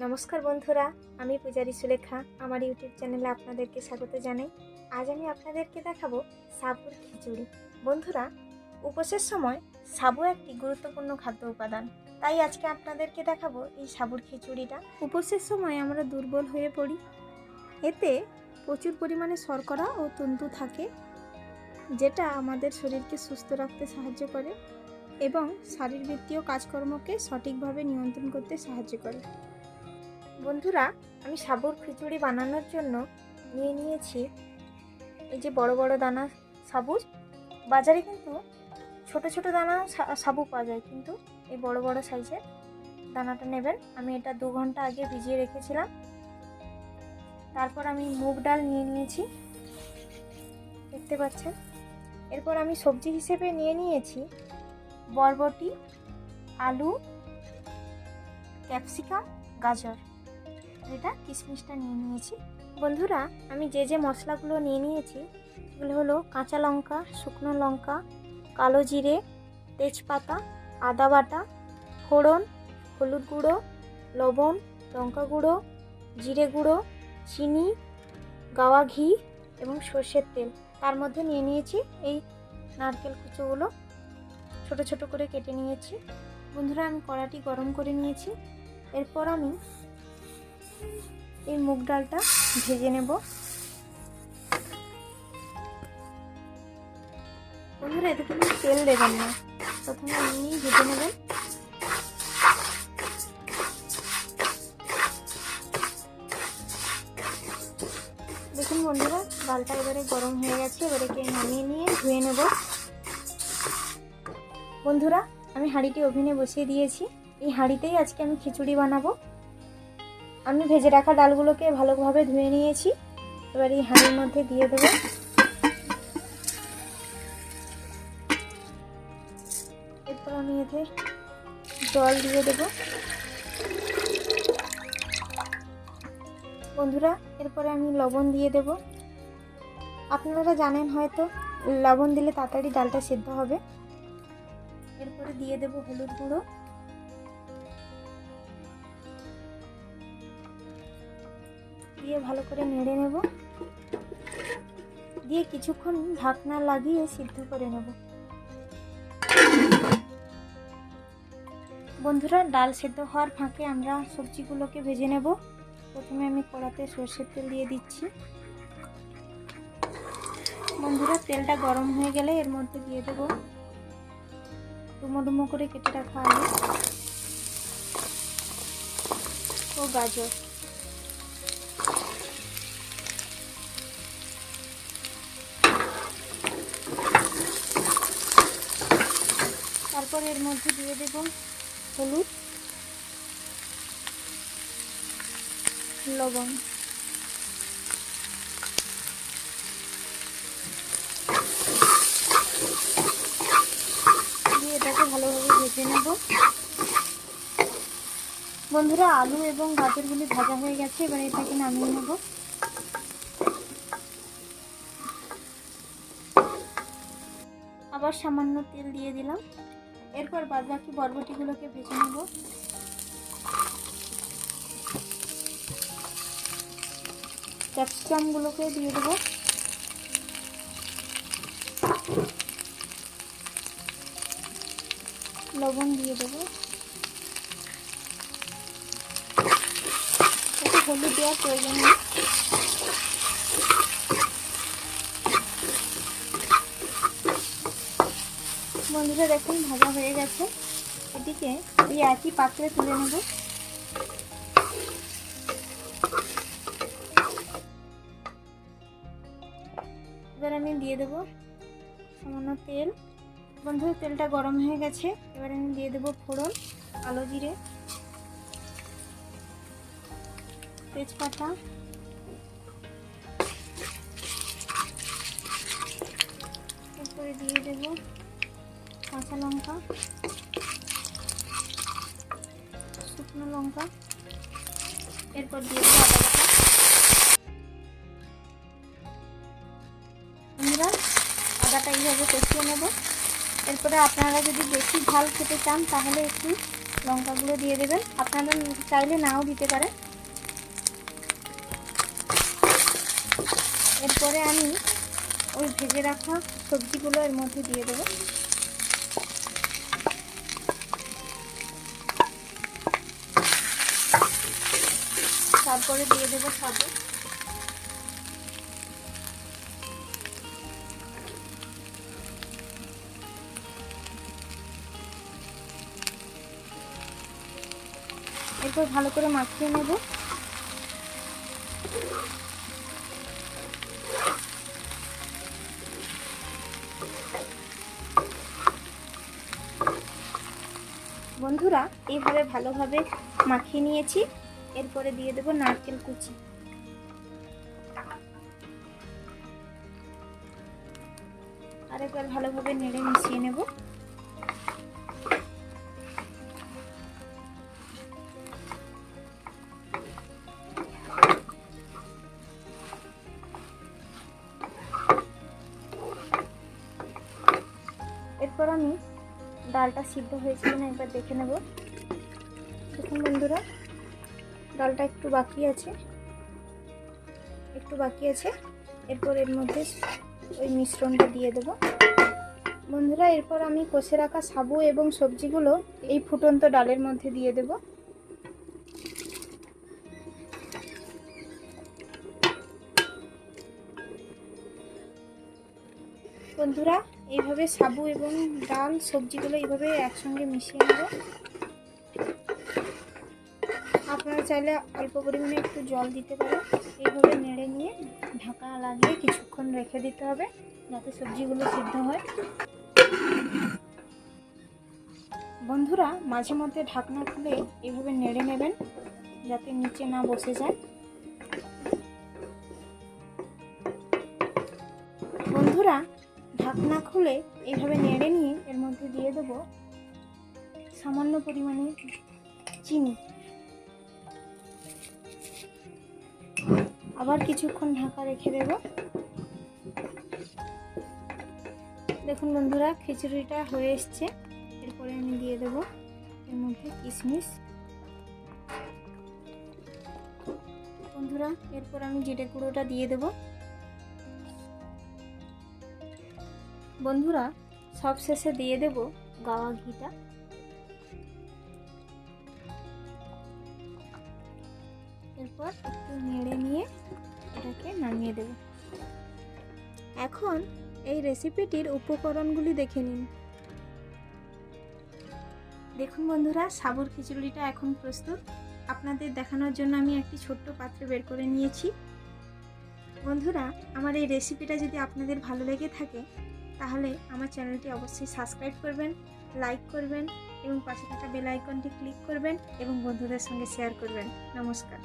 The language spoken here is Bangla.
নমস্কার বন্ধুরা, আমি পূজারি সুলেখা। আমার ইউটিউব চ্যানেলে আপনাদেরকে স্বাগত জানাই। আজ আমি আপনাদেরকে দেখাবো সাবুর খিচুড়ি। বন্ধুরা, উপোসের সময় সাবু একটি গুরুত্বপূর্ণ খাদ্য উপাদান, তাই আজকে আপনাদেরকে দেখাবো এই সাবুর খিচুড়িটা। উপোসের সময় আমরা দুর্বল হয়ে পড়ি, এতে প্রচুর পরিমাণে শর্করা ও তন্তু থাকে, যেটা আমাদের শরীরকে সুস্থ রাখতে সাহায্য করে এবং শারীরবৃত্তীয় কাজকর্মকে সঠিকভাবে নিয়ন্ত্রণ করতে সাহায্য করে। বন্ধুরা, আমি সাবুর খিচুড়ি বানানোর জন্য নিয়েছি এই যে বড় বড় দানা সাবু। বাজারে কিন্তু ছোট ছোট দানা সাবু পাওয়া যায়, কিন্তু এই বড় বড় সাইজের দানাটা নেবেন। আমি এটা 2 ঘন্টা আগে ভিজিয়ে রেখেছিলাম। তারপর আমি মুগ ডাল নিয়েছি, দেখতে পাচ্ছেন। এরপর আমি সবজি হিসেবে নিয়েছি বরবটি, আলু, ক্যাপসিকাম, গাজর, এটা কিশমিশটা নিয়েছি। বন্ধুরা, আমি যে মশলাগুলো নিয়েছি সেগুলো হলো কাঁচা লঙ্কা, শুকনো লঙ্কা, কালো জিরে, তেজপাতা, আদা বাটা, ফোড়ন, হলুদ গুঁড়ো, লবণ, লঙ্কা গুঁড়ো, জিরে গুঁড়ো, চিনি, গাওয়া ঘি এবং সর্ষের তেল। তার মধ্যে নিয়েছি এই নারকেল কুচোগুলো ছোট ছোট করে কেটে নিয়েছি। বন্ধুরা, আমি কড়াটি গরম করে নিয়েছি। এরপর আমি এই মুগ ডালটা ভেজে নেব। বন্ধুরা, এতে কিন্তু তেল দেবেন না, প্রথমে এমনি ভেজে নেবেন। দেখুন বন্ধুরা, ডালটা এবারে গরম হয়ে গেছে। এবারে নামিয়ে নিয়ে ধুয়ে নেব। বন্ধুরা, আমি হাঁড়িটি ওভেনে বসিয়ে দিয়েছি। এই হাঁড়িতেই আজকে আমি খিচুড়ি বানাবো। আমি ভেজে রাখা ডালগুলোকে ভালোভাবে ধুয়ে নিয়েছি। এবার এই হাঁড়ির মধ্যে দিয়ে দেবো। এরপর আমি এতে জল দিয়ে দেব। বন্ধুরা, এরপরে আমি লবণ দিয়ে দেব। আপনারা জানেন হয়তো, লবণ দিলে তাড়াতাড়ি ডালটা সেদ্ধ হবে। এরপরে দিয়ে দেব হলুদ গুঁড়ো, দিয়ে ভালো করে নেড়ে নেব। দিয়ে কিছুক্ষণ ঢাকনা লাগিয়ে সিদ্ধ করে নেব। বন্ধুরা, ডাল সেদ্ধ হওয়ার ফাঁকে আমরা সবজিগুলোকে ভেজে নেব। প্রথমে আমি কড়াতে সরষের তেল দিয়ে দিচ্ছি। বন্ধুরা, তেলটা গরম হয়ে গেলে এর মধ্যে দিয়ে দেব ডুমো ডুমো করে কেটে রাখা আলু ও গাজর। তারপর এর মধ্যে দিয়ে দেব হলুদ, লবণ, দিয়ে এটাকে ভালোভাবে ভেজে নেব। বন্ধুরা, আলু এবং গাজরগুলি ভাজা হয়ে গেছে। এবার এটাকে নামিয়ে নেব। আবার সামান্য তেল দিয়ে দিলাম। এরপর বাদবাকি বরবটিগুলোকে ভেজে নেব। ক্যাপসিকামগুলোকে দিয়ে দেবো। লবণ দিয়ে দেবো। একটু হলুদ দেওয়ার প্রয়োজন নেই। বন্ধুরা, দেখুন ভাজা হয়ে গেছে। এটিকে এই একই পাত্রে তুলে নেব। এবার আমি দিয়ে দেবো সামান্য তেল। বন্ধুরা, তেলটা গরম হয়ে গেছে। এবার আমি দিয়ে দেবো ফোড়ন, কালো জিরে, তেজপাতা, এরপরে দিয়ে দেব কাঁচা লঙ্কা, শুকনো লঙ্কা, এরপর দিয়ে দেবো আদা বাটা। বন্ধুরা, আদাটা এইভাবে কষিয়ে নেব। এরপরে আপনারা যদি বেশি ঝাল খেতে চান তাহলে একটু লঙ্কাগুলো দিয়ে দেবেন, আপনারা চাইলে নাও দিতে পারেন। এরপরে আমি ওই ভেজে রাখা সবজিগুলো এর মধ্যে দিয়ে দেবো। তারপরে দিয়ে দেবো সাবু। এরপর ভালো করে মাখিয়ে নেব। বন্ধুরা এইভাবে ভালোভাবে মাখিয়ে নিয়েছি। এরপরে দিয়ে দেব নারকেল কুচি। আরেকবার ভালোভাবে নেড়ে মিশিয়ে নেব। এরপর আমি ডালটা সিদ্ধ হয়েছে কিনা একবার দেখে নেব। দেখুন বন্ধুরা, ডালটা একটু বাকি আছে। এরপর এর মধ্যে ওই মিশ্রণটা দিয়ে দেব। বন্ধুরা এরপর আমি কষে রাখা সাবু এবং সবজিগুলো এই ফুটন্ত ডালের মধ্যে দিয়ে দেব। বন্ধুরা এইভাবে সাবু এবং ডাল সবজিগুলো এইভাবে একসঙ্গে মিশিয়ে নেব। আপনারা চাইলে অল্প পরিমাণে একটু জল দিতে পারেন। এইভাবে নেড়ে নিয়ে ঢাকা লাগিয়ে কিছুক্ষণ রেখে দিতে হবে যাতে সবজিগুলো সিদ্ধ হয়। বন্ধুরা মাঝে মধ্যে ঢাকনা খুলে এইভাবে নেড়ে নেবেন যাতে নিচে না বসে যায়। বন্ধুরা ঢাকনা খুলে এইভাবে নেড়ে নিয়ে এর মধ্যে দিয়ে দেব সামান্য পরিমাণে চিনি। আবার কিছুক্ষণ ঢাকা রেখে দেব। দেখুন বন্ধুরা খিচুড়িটা হয়ে এসছে। এরপরে আমি দিয়ে দেব এর মধ্যে কিশমিশ। বন্ধুরা এরপর আমি জিরে গুঁড়োটা দিয়ে দেব। বন্ধুরা সব শেষে দিয়ে দেব গাওয়া ঘিটা। এরপর একটু নেড়ে নিয়ে এটাকে নামিয়ে দেব। এখন এই রেসিপিটির উপকরণগুলি দেখে নিন। দেখুন বন্ধুরা সাবুর খিচুড়িটা এখন প্রস্তুত। আপনাদের দেখানোর জন্য আমি একটি ছোট্ট পাত্রে বের করে নিয়েছি। বন্ধুরা আমার এই রেসিপিটা যদি আপনাদের ভালো লেগে থাকে তাহলে আমার চ্যানেলটি অবশ্যই সাবস্ক্রাইব করবেন, লাইক করবেন এবং পাশে থাকা বেল আইকনটি ক্লিক করবেন এবং বন্ধুদের সঙ্গে শেয়ার করবেন। নমস্কার।